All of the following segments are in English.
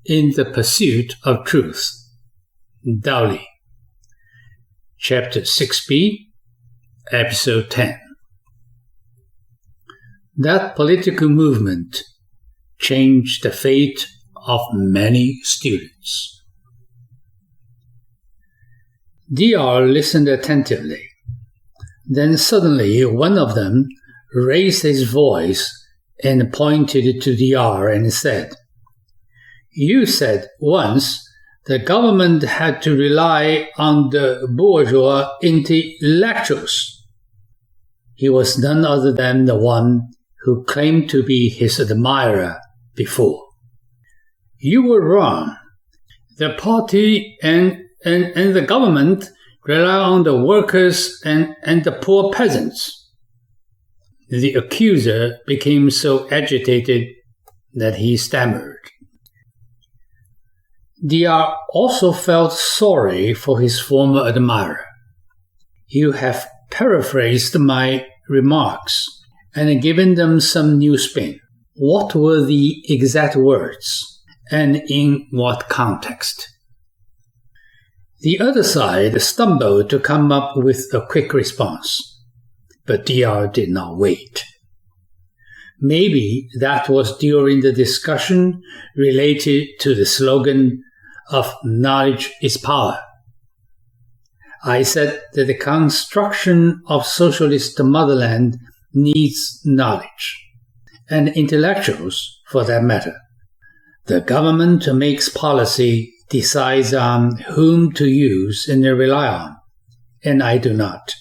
in the Pursuit of Truth. Dowley. Chapter 6b, Episode 10. That political movement changed the fate of many students. DR listened attentively. Then suddenly one of them raised his voice and pointed to DR and said, "You said once the government had to rely on the bourgeois intellectuals." He was none other than the one who claimed to be his admirer before. "You were wrong. The party and the government rely on the workers and the poor peasants." The accuser became so agitated that he stammered. DR also felt sorry for his former admirer. "You have paraphrased my remarks and given them some new spin. What were the exact words, and in what context?" The other side stumbled to come up with a quick response, but DR did not wait. Maybe that was during the discussion related to the slogan of "knowledge is power." "I said that the construction of socialist motherland needs knowledge, and intellectuals for that matter. The government makes policy, decides on whom to use and rely on, and I do not.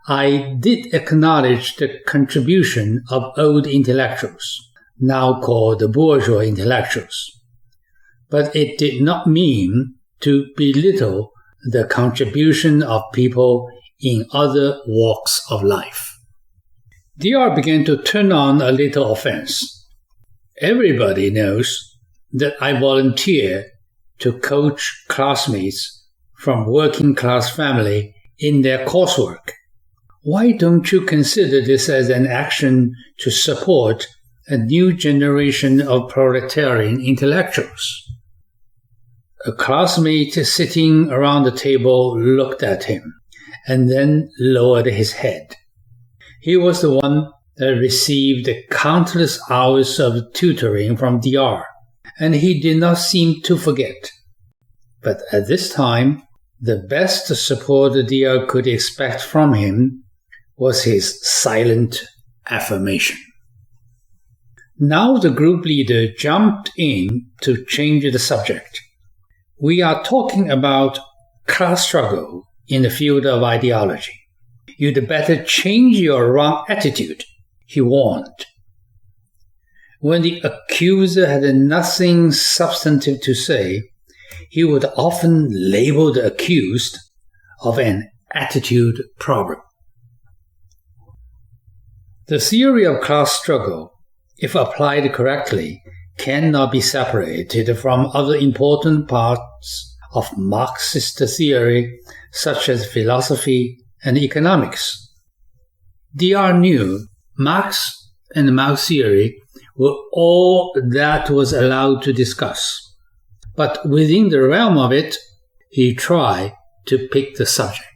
I did acknowledge the contribution of old intellectuals, now called the bourgeois intellectuals, but it did not mean to belittle the contribution of people in other walks of life." DR began to turn on a little offense. "Everybody knows that I volunteer to coach classmates from working-class family in their coursework. Why don't you consider this as an action to support a new generation of proletarian intellectuals?" A classmate sitting around the table looked at him and then lowered his head. He was the one that received countless hours of tutoring from DR, and he did not seem to forget. But at this time, the best support DR could expect from him was his silent affirmation. Now the group leader jumped in to change the subject. "We are talking about class struggle in the field of ideology. You'd better change your wrong attitude," he warned. When the accuser had nothing substantive to say, he would often label the accused of an attitude problem. The theory of class struggle, if applied correctly, cannot be separated from other important parts of Marxist theory, such as philosophy and economics. DR knew Marx and Mao theory were all that was allowed to discuss, but within the realm of it, he tried to pick the subject.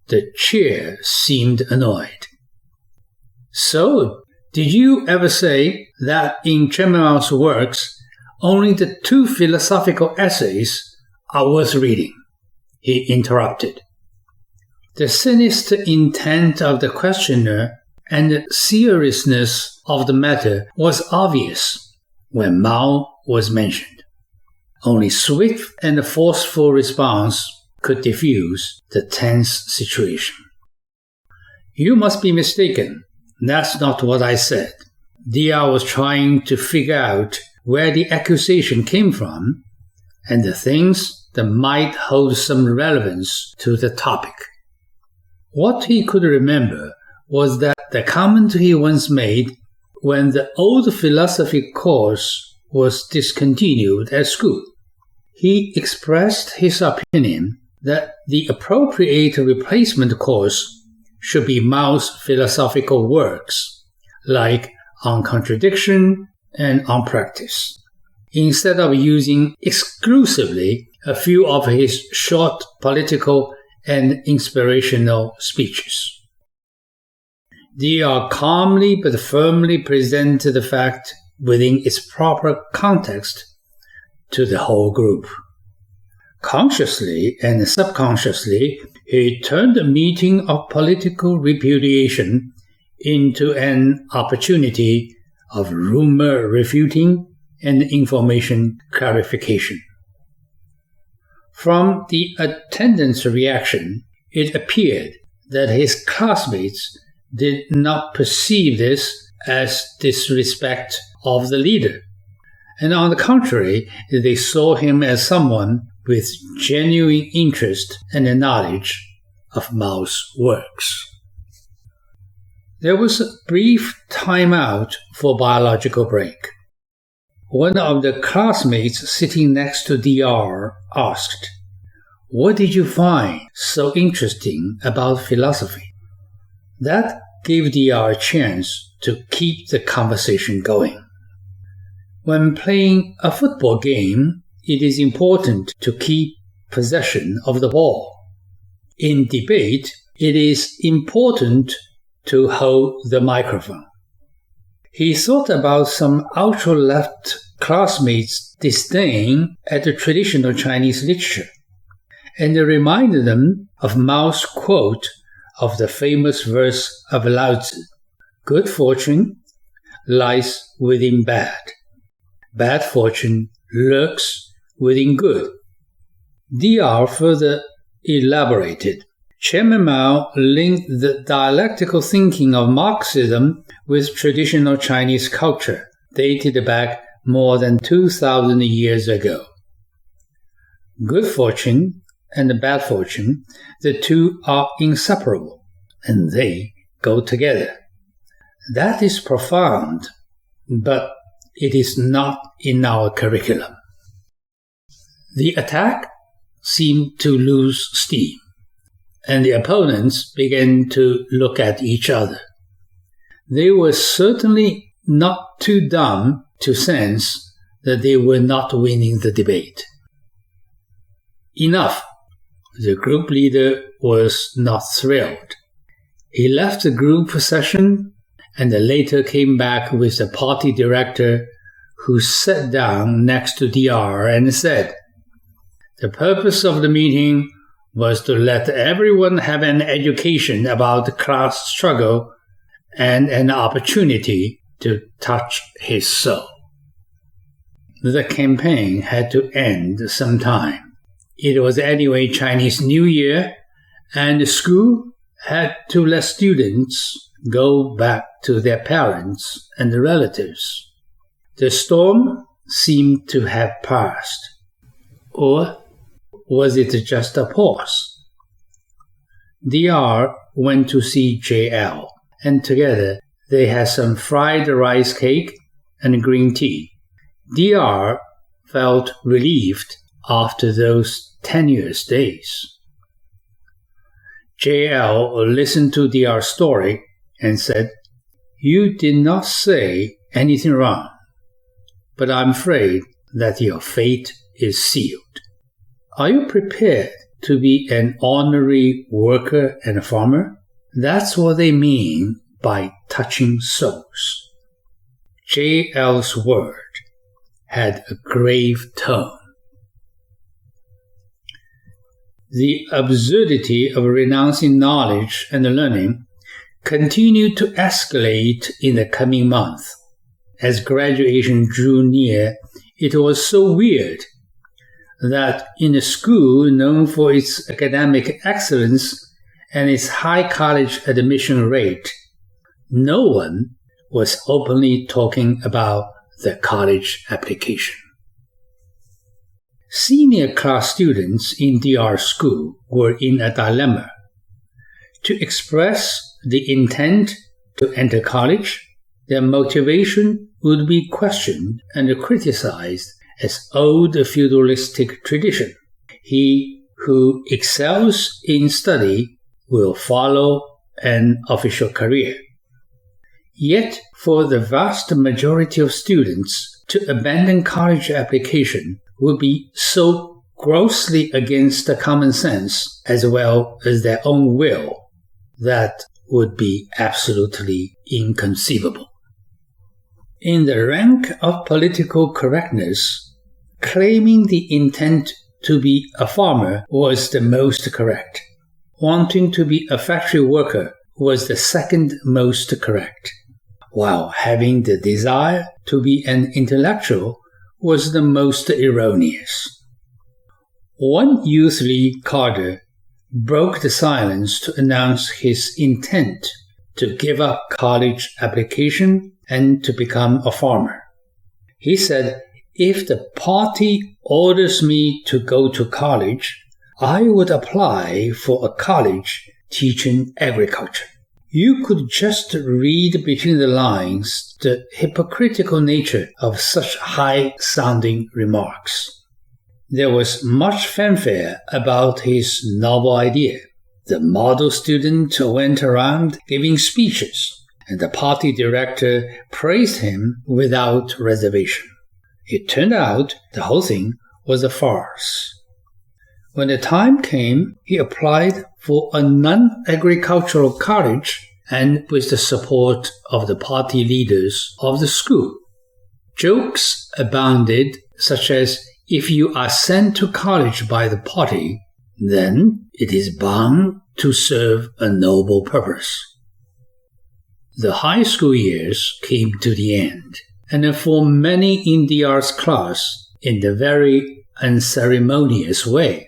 The chair seemed annoyed. "So, did you ever say that in Chpt works, only the 2 philosophical essays are worth reading?" he interrupted. The sinister intent of the questioner and the seriousness of the matter was obvious when Mao was mentioned. Only swift and forceful response could diffuse the tense situation. "You must be mistaken. That's not what I said." DR was trying to figure out where the accusation came from and the things that might hold some relevance to the topic. What he could remember was that the comment he once made when the old philosophy course was discontinued at school. He expressed his opinion that the appropriate replacement course should be Mao's philosophical works, like On Contradiction and On Practice. instead of using exclusively a few of his short political and inspirational speeches. DR calmly but firmly presented the fact within its proper context to the whole group. Consciously and subconsciously, he turned a meeting of political repudiation into an opportunity of rumor refuting and information clarification. From the attendance reaction, it appeared that his classmates did not perceive this as disrespect of the leader, and on the contrary, they saw him as someone with genuine interest and knowledge of Mao's works. There was a brief timeout for biological break. One of the classmates sitting next to DR asked, "What did you find so interesting about philosophy?" That gave DR a chance to keep the conversation going. When playing a football game, it is important to keep possession of the ball. In debate, it is important to hold the microphone. He thought about some ultra-left classmates' disdain at the traditional Chinese literature, and reminded them of Mao's quote of the famous verse of Lao Tzu, "Good fortune lies within bad. Bad fortune lurks within good." DR further elaborated. Chairman Mao linked the dialectical thinking of Marxism with traditional Chinese culture, dated back more than 2,000 years ago. Good fortune and bad fortune, the two are inseparable, and they go together. That is profound, but it is not in our curriculum. The attack seemed to lose steam, and the opponents began to look at each other. They were certainly not too dumb to sense that they were not winning the debate. Enough. The group leader was not thrilled. He left the group session and later came back with the party director, who sat down next to DR and said, "The purpose of the meeting was to let everyone have an education about the class struggle and an opportunity to touch his soul." The campaign had to end sometime. It was anyway Chinese New Year, and the school had to let students go back to their parents and relatives. The storm seemed to have passed. Or was it just a pause? DR went to see JL, and together they had some fried rice cake and green tea. DR felt relieved after those tenuous days. JL listened to DR's story and said, "You did not say anything wrong, but I'm afraid that your fate is sealed. Are you prepared to be an honorary worker and a farmer? That's what they mean by touching souls." JL's word had a grave tone. The absurdity of renouncing knowledge and learning continued to escalate in the coming month. As graduation drew near, it was so weird that in a school known for its academic excellence and its high college admission rate, no one was openly talking about the college application. Senior class students in DR school were in a dilemma. To express the intent to enter college, their motivation would be questioned and criticized as old feudalistic tradition. He who excels in study will follow an official career. Yet, for the vast majority of students, to abandon college application would be so grossly against the common sense as well as their own will that would be absolutely inconceivable. In the rank of political correctness, claiming the intent to be a farmer was the most correct. Wanting to be a factory worker was the second most correct, while having the desire to be an intellectual was the most erroneous. One youth league cadre broke the silence to announce his intent to give up college application and to become a farmer. He said, "If the party orders me to go to college, I would apply for a college teaching agriculture." You could just read between the lines the hypocritical nature of such high-sounding remarks. There was much fanfare about his novel idea. The model student went around giving speeches, and the party director praised him without reservation. It turned out the whole thing was a farce. When the time came, he applied for a non-agricultural college and with the support of the party leaders of the school. Jokes abounded, such as, if you are sent to college by the party, then it is bound to serve a noble purpose. The high school years came to the end, and for many in DR's class, in the very unceremonious way.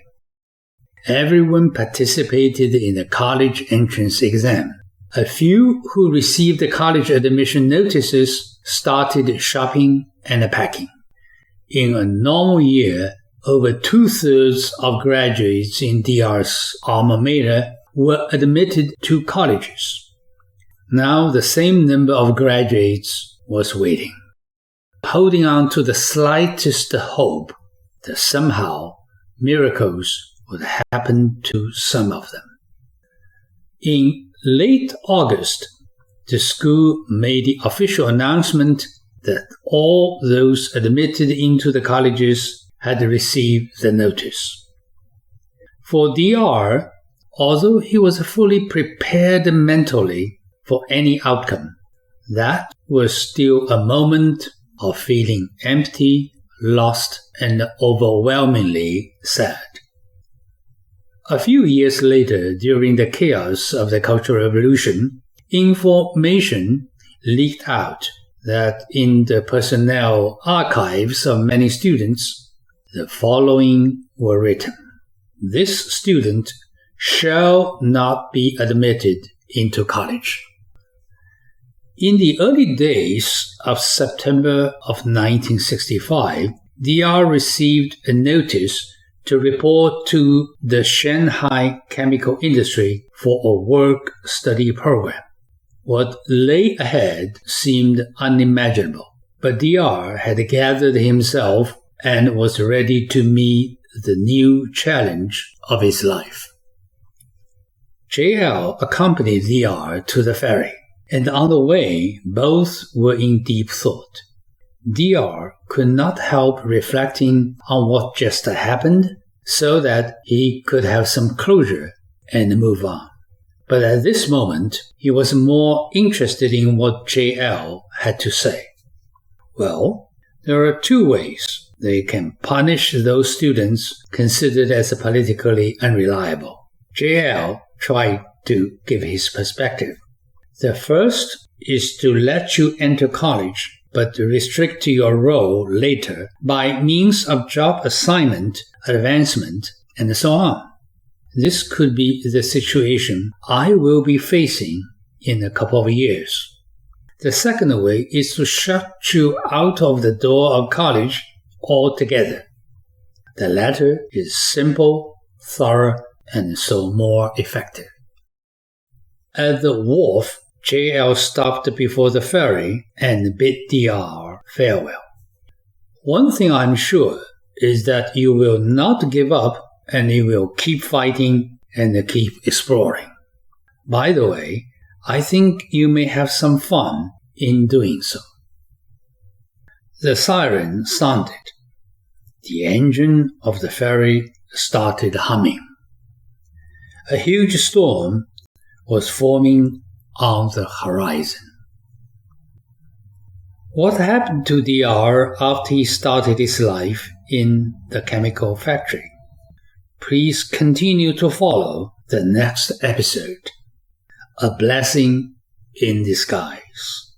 Everyone participated in the college entrance exam. A few who received the college admission notices started shopping and packing. In a normal year, over 2/3 of graduates in DR's alma mater were admitted to colleges. Now the same number of graduates was waiting, holding on to the slightest hope that somehow miracles would happen to some of them. In late August, the school made the official announcement that all those admitted into the colleges had received the notice. For DR, although he was fully prepared mentally for any outcome, that was still a moment of feeling empty, lost, and overwhelmingly sad. A few years later, during the chaos of the Cultural Revolution, information leaked out that in the personnel archives of many students, the following were written: "This student shall not be admitted into college." In the early days of September of 1965, DR received a notice to report to the Shanghai chemical industry for a work-study program. What lay ahead seemed unimaginable, but DR had gathered himself and was ready to meet the new challenge of his life. JL accompanied DR to the ferry, and on the way both were in deep thought. DR could not help reflecting on what just happened so that he could have some closure and move on. But at this moment, he was more interested in what JL had to say. Well, there are two ways they can punish those students considered as politically unreliable. JL tried to give his perspective. The first is to let you enter college, but restrict your role later by means of job assignment, advancement, and so on. This could be the situation I will be facing in a couple of years. The second way is to shut you out of the door of college altogether. The latter is simple, thorough, and so more effective. At the wharf, JL stopped before the ferry and bid DR farewell. One thing I'm sure is that you will not give up and you will keep fighting and keep exploring. By the way, I think you may have some fun in doing so. The siren sounded. The engine of the ferry started humming. A huge storm was forming on the horizon. What happened to DR after he started his life in the chemical factory? Please continue to follow the next episode. A blessing in disguise.